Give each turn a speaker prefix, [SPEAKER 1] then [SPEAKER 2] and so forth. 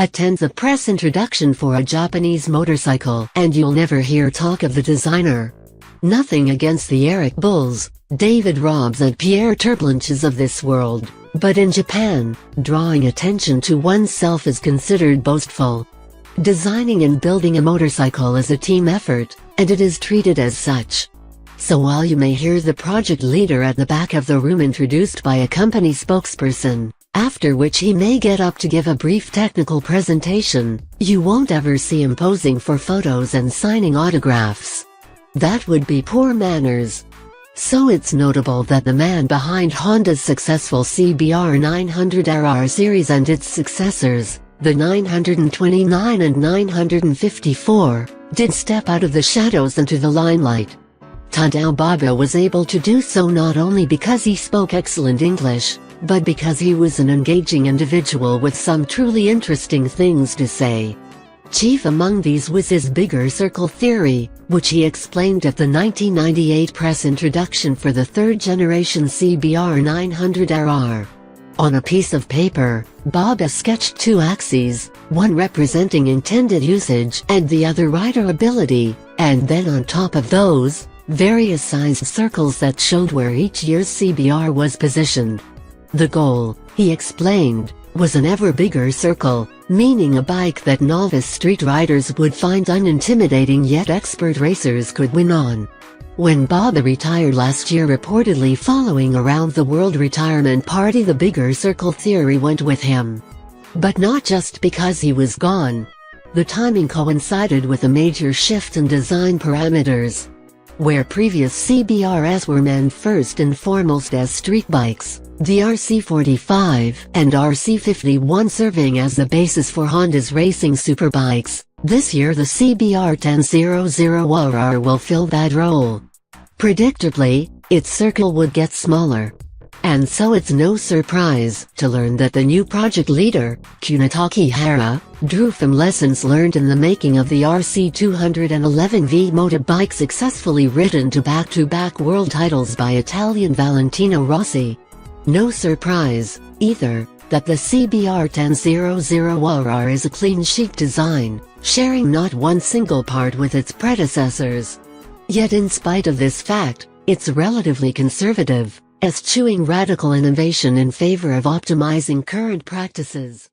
[SPEAKER 1] attends a press introduction for a Japanese motorcycle, and you'll never hear talk of the designer. Nothing against the Eric Bulls, David Robs and Pierre Turblanches of this world, but in Japan, drawing attention to oneself is considered boastful. Designing and building a motorcycle is a team effort, and it is treated as such. So while you may hear the project leader at the back of the room introduced by a company spokesperson, after which he may get up to give a brief technical presentation, you won't ever see him posing for photos and signing autographs. That would be poor manners. So it's notable that the man behind Honda's successful CBR1000RR series and its successors, the 929 and 954, did step out of the shadows into the limelight. Tadao Baba was able to do so not only because he spoke excellent English, but because he was an engaging individual with some truly interesting things to say. Chief among these was his bigger circle theory, which he explained at the 1998 press introduction for the third-generation CBR1000RR. On a piece of paper, Baba sketched two axes, one representing intended usage and the other riderability, and then on top of those, various sized circles that showed where each year's CBR was positioned. The goal, he explained, was an ever bigger circle, meaning a bike that novice street riders would find unintimidating yet expert racers could win on. When Baba retired last year, reportedly following around the world retirement party, the bigger circle theory went with him. But not just because he was gone. The timing coincided with a major shift in design parameters. Where previous CBRs were meant first and foremost as street bikes, the RC45 and RC51 serving as the basis for Honda's racing superbikes, this year the CBR1000RR will fill that role. Predictably, its circle would get smaller. And so it's no surprise to learn that the new project leader, Kunitake Hara, drew from lessons learned in the making of the RC211V motorbike successfully ridden to back-to-back world titles by Italian Valentino Rossi. No surprise, either, that the CBR1000RR is a clean chic design, sharing not one single part with its predecessors. Yet in spite of this fact, it's relatively conservative, eschewing radical innovation in favor of optimizing current practices.